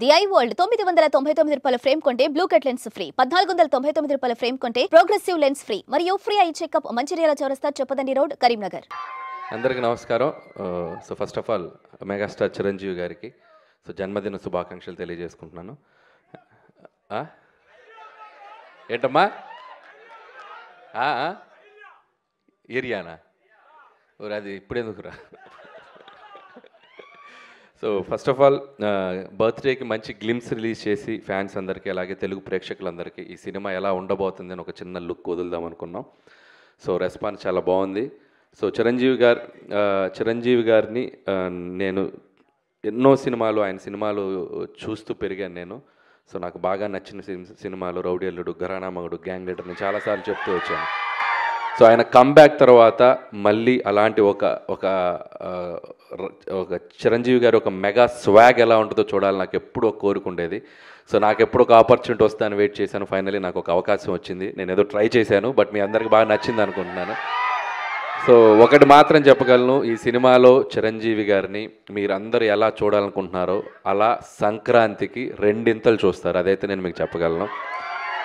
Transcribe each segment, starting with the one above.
The I world 999 రూపాయల frame కొంటే blue cut lens free, 1499 రూపాయల ఫ్రేమ్ కొంటే ప్రోగ్రెసివ్ లెన్స్ ఫ్రీ మరియు ఫ్రీ ఐ చెకప్ మంచిర్యాల చౌరస్తా చొప్పదండి రోడ్ కరీంనగర్. అందరికీ నమస్కారం. So first of all megastar Chiranjeevi గారికి జన్మదిన శుభాకాంక్షలు తెలియజేసుకుంటున్నాను. ఏంటమ్మా ఏరియానా ఊరు అది ఇప్పుడెందుకురా? సో ఫస్ట్ ఆఫ్ ఆల్ బర్త్డేకి మంచి గ్లిమ్స్ రిలీజ్ చేసి ఫ్యాన్స్ అందరికీ అలాగే తెలుగు ప్రేక్షకులందరికీ ఈ సినిమా ఎలా ఉండబోతుంది అని ఒక చిన్న లుక్ వదులుదాం అనుకున్నాం. సో రెస్పాన్స్ చాలా బాగుంది. సో చిరంజీవి గారిని నేను ఎన్నో సినిమాలు ఆయన సినిమాలు చూస్తూ పెరిగాను నేను. సో నాకు బాగా నచ్చిన సినిమాలు రౌడీ అల్లుడు, ఘరానా మగుడు, గ్యాంగ్ లీడర్ నేను చాలాసార్లు చెప్తూ వచ్చాను. సో ఆయన కమ్బ్యాక్ తర్వాత మళ్ళీ అలాంటి ఒక చిరంజీవి గారి ఒక మెగా స్వాగ్ ఎలా ఉంటుందో చూడాలి నాకు ఎప్పుడూ ఒక కోరుకుండేది. సో నాకు ఎప్పుడు ఒక ఆపర్చునిటీ వస్తాను వెయిట్ చేశాను. ఫైనలీ నాకు ఒక అవకాశం వచ్చింది. నేను ఏదో ట్రై చేశాను, బట్ మీ అందరికి బాగా నచ్చింది అనుకుంటున్నాను. సో ఒకటి మాత్రం చెప్పగలను, ఈ సినిమాలో చిరంజీవి గారిని మీరందరూ ఎలా చూడాలనుకుంటున్నారో అలా సంక్రాంతికి రెండింతలు చూస్తారు, అదైతే నేను మీకు చెప్పగలను.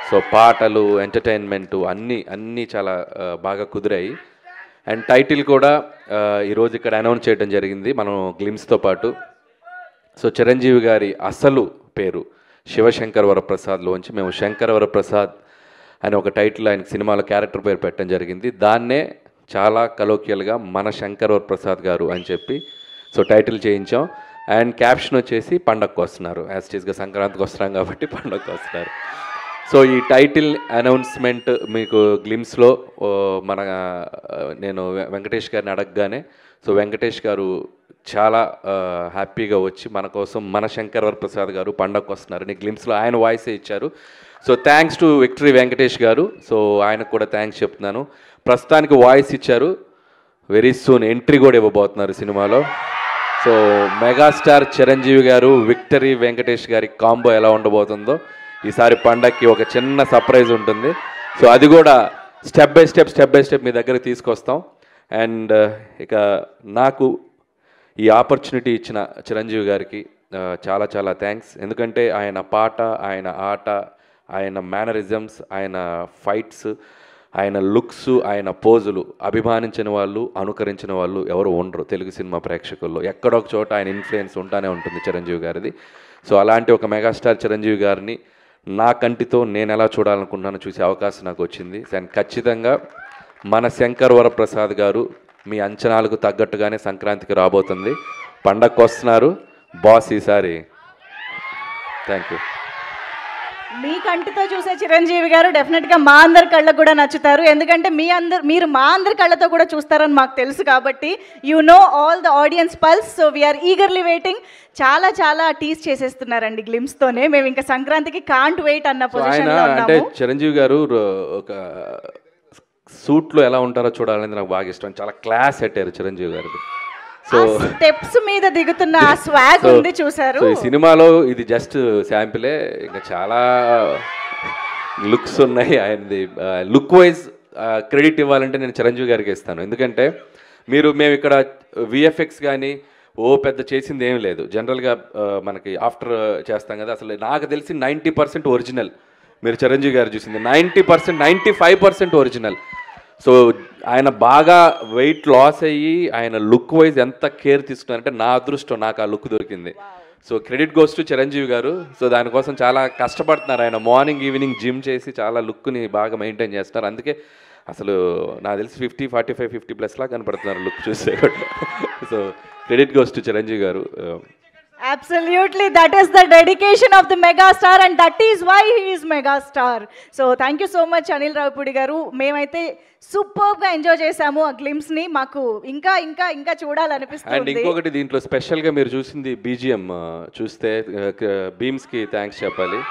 సో పాటలు, ఎంటర్టైన్మెంటు అన్నీ చాలా బాగా కుదిరాయి. అండ్ టైటిల్ కూడా ఈరోజు ఇక్కడ అనౌన్స్ చేయడం జరిగింది మనం గ్లిమ్స్తో పాటు. సో చిరంజీవి గారి అసలు పేరు శివశంకర్ వరప్రసాద్లోంచి మేము శంకర్ వరప్రసాద్ అని ఒక టైటిల్ ఆయన సినిమాలో క్యారెక్టర్ పేరు పెట్టడం జరిగింది. దాన్నే చాలా కలోకియల్గా మన శంకర్ వరప్రసాద్ గారు అని చెప్పి సో టైటిల్ చేయించాం. అండ్ క్యాప్షన్ వచ్చేసి పండగకు వస్తున్నారు, యాజ్ టీజ్గా సంక్రాంతికి వస్తున్నాం కాబట్టి పండగకు వస్తున్నారు. సో ఈ టైటిల్ అనౌన్స్మెంట్ మీకు గ్లిమ్స్లో నేను వెంకటేష్ గారిని అడగగానే సో వెంకటేష్ గారు చాలా హ్యాపీగా వచ్చి మన కోసం మన శంకర్ వరప్రసాద్ గారు పండగకు వస్తున్నారని గ్లిమ్స్లో ఆయన వాయిసే ఇచ్చారు. So thanks to victory Venkatesh గారు. సో ఆయనకు కూడా థ్యాంక్స్ చెప్తున్నాను. ప్రస్తుతానికి వాయిస్ ఇచ్చారు, వెరీ సూన్ ఎంట్రీ కూడా ఇవ్వబోతున్నారు సినిమాలో. సో మెగాస్టార్ చిరంజీవి గారు విక్టరీ వెంకటేష్ గారి కాంబో ఎలా ఉండబోతుందో ఈసారి పండగకి ఒక చిన్న సర్ప్రైజ్ ఉంటుంది. సో అది కూడా స్టెప్ బై స్టెప్ మీ దగ్గర తీసుకొస్తాం. అండ్ ఇక నాకు ఈ ఆపర్చునిటీ ఇచ్చిన చిరంజీవి గారికి చాలా చాలా థ్యాంక్స్. ఎందుకంటే ఆయన పాట, ఆయన ఆట, ఆయన మేనరిజమ్స్, ఆయన ఫైట్స్, ఆయన లుక్స్, ఆయన పోజులు అభిమానించిన వాళ్ళు, అనుకరించిన వాళ్ళు ఎవరు ఉండరు తెలుగు సినిమా ప్రేక్షకుల్లో. ఎక్కడొక చోట ఆయన ఇన్ఫ్లుయెన్స్ ఉంటానే ఉంటుంది చిరంజీవి గారిది. సో అలాంటి ఒక మెగాస్టార్ చిరంజీవి గారిని నా కంటితో నేను ఎలా చూడాలనుకున్నానో చూసే అవకాశం నాకు వచ్చింది. అండ్ ఖచ్చితంగా మన శంకర్ వరప్రసాద్ గారు మీ అంచనాలకు తగ్గట్టుగానే సంక్రాంతికి రాబోతుంది. పండగకు వస్తున్నారు బాస్ ఈసారి. Thank you. మీ కంటితో చూసే చిరంజీవి గారు డెఫినెట్గా మా అందరి కళ్ళకు కూడా నచ్చుతారు. ఎందుకంటే మీరు మా అందరి కళ్ళతో కూడా చూస్తారని మాకు తెలుసు కాబట్టి you know all the audience pulse. So we are eagerly waiting. చాలా టీజ్ చేసేస్తున్నారండి గ్లిమ్స్తోనే. మేము ఇంకా సంక్రాంతికి కాంట్ వెయిట్ అన్న పొజిషన్లో ఉన్నాము. అంటే చిరంజీవి గారు ఒక సూట్లో ఎలా ఉంటారో చూడాలని నాకు బాగా ఇష్టం. చాలా క్లాస్ పెట్టారు చిరంజీవి గారికి. సో స్టెప్స్ మీద దిగుతున్న ఆ స్వాగ్ ఉంది చూసారు. ఈ సినిమాలో ఇది జస్ట్ శాంపిలే, ఇంకా చాలా లుక్స్ ఉన్నాయి. ఆయనది లుక్ వైజ్ క్రెడిట్ ఇవ్వాలంటే నేను చిరంజీవి గారికి ఇస్తాను. ఎందుకంటే మేము ఇక్కడ విఎఫ్ఎక్స్ కానీ పెద్ద చేసింది ఏం లేదు. జనరల్గా మనకి ఆఫ్టర్ చేస్తాం కదా, అసలు నాకు తెలిసి 90% ఒరిజినల్. మీరు చిరంజీవి గారు చూసింది 90%, 95% ఒరిజినల్. సో ఆయన బాగా వెయిట్ లాస్ అయ్యి ఆయన లుక్ వైజ్ ఎంత కేర్ తీసుకున్నారంటే నా అదృష్టం, నాకు ఆ లుక్ దొరికింది. So credit goes to Chiranjeevi గారు. సో దానికోసం చాలా కష్టపడుతున్నారు ఆయన. మార్నింగ్ ఈవినింగ్ జిమ్ చేసి చాలా లుక్ని బాగా మెయింటైన్ చేస్తున్నారు. అందుకే అసలు నాకు తెలిసి 50, 45, 50+ లా కనపడుతున్నారు లుక్ చూస్తే కూడా. So credit goes to Chiranjeevi గారు. Absolutely, that is the dedication of the megastar and that is why he is megastar. So thank you so much Anil Ravipudi garu. మేమైతే సూపర్గా ఎంజాయ్ చేసాము ఆ గ్లిమ్స్ని. మాకు ఇంకా చూడాలనిపిస్తుంది. అండ్ ఇంకొకటి దీంట్లో స్పెషల్గా మీరు చూసింది బీజిఎం చూస్తే బీమ్స్కి థ్యాంక్స్ చెప్పాలి.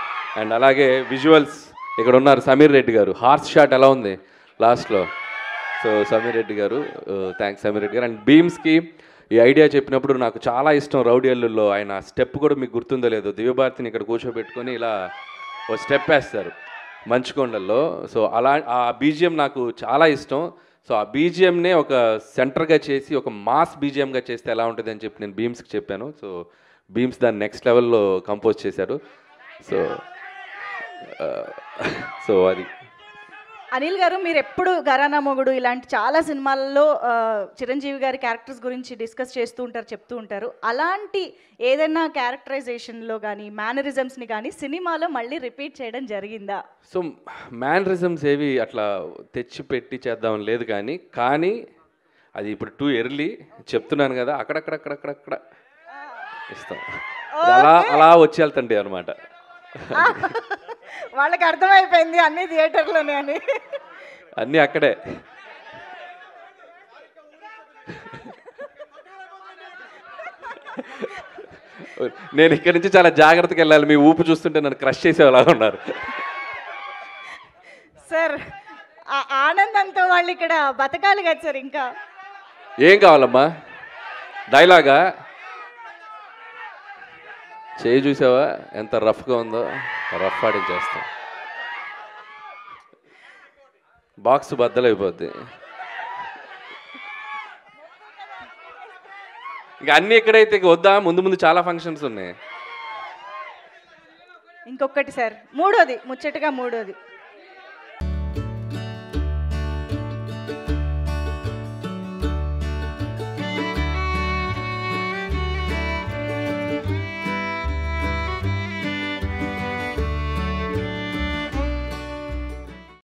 అండ్ అలాగే విజువల్స్ ఇక్కడ ఉన్నారు సమీర్ రెడ్డి గారు. హార్స్ షాట్ ఎలా ఉంది లాస్ట్లో. సో సమీర్ రెడ్డి గారు థ్యాంక్స్ సమీర్ రెడ్డి గారు. అండ్ బీమ్స్కి ఈ ఐడియా చెప్పినప్పుడు నాకు చాలా ఇష్టం. రౌడీ అల్లుల్లో ఆయన స్టెప్ కూడా మీకు గుర్తుందో లేదో, దివ్యభారతిని ఇక్కడ కూర్చోబెట్టుకొని ఇలా ఓ స్టెప్ వేస్తారు మంచుకొండల్లో. సో అలా ఆ బీజిఎం నాకు చాలా ఇష్టం. సో ఆ బీజిఎంనే ఒక సెంటర్గా చేసి ఒక మాస్ బీజిఎంగా చేస్తే ఎలా ఉంటుంది అని చెప్పి నేను బీమ్స్కి చెప్పాను. సో బీమ్స్ దాన్ని నెక్స్ట్ లెవెల్లో కంపోజ్ చేశారు. సో సో అది. అనిల్ గారు, మీరు ఎప్పుడు ఘరానా మొగుడు ఇలాంటి చాలా సినిమాల్లో చిరంజీవి గారి క్యారెక్టర్స్ గురించి డిస్కస్ చేస్తూ ఉంటారు, చెప్తూ ఉంటారు. అలాంటి ఏదైనా క్యారెక్టరైజేషన్లో కానీ మేనరిజమ్స్ని కానీ సినిమాలో మళ్ళీ రిపీట్ చేయడం జరిగిందా? సో మేనరిజమ్స్ ఏవి అట్లా తెచ్చి పెట్టి చేద్దాం లేదు, కానీ అది ఇప్పుడు టూ ఎర్లీ చెప్తున్నాను కదా, అక్కడక్కడ ఇస్తాం. అలా వచ్చి వెళ్తండి అనమాట. వాళ్ళకి అర్థమైపోయింది అన్ని థియేటర్లోనే అని. అన్నీ అక్కడే. నేను ఇక్కడి నుంచి చాలా జాగ్రత్తగా వెళ్ళాలి. మీ ఊపు చూస్తుంటే నన్ను క్రష్ చేసేలా ఉన్నారు. సార్, ఆ ఆనందంతో వాళ్ళు ఇక్కడ బతకాలి కదా సార్. ఇంకా ఏం కావాలమ్మా? డైలాగా? చేయి చూసావా ఎంత రఫ్గా ఉందో? రఫ్ ఆడించేస్తాం. బాక్స్ బద్దలైపోద్ది. ఇక అన్నీ ఎక్కడైతే వద్దా? ముందు చాలా ఫంక్షన్స్ ఉన్నాయి. ఇంకొకటి సార్, మూడోది ముచ్చటగా మూడోది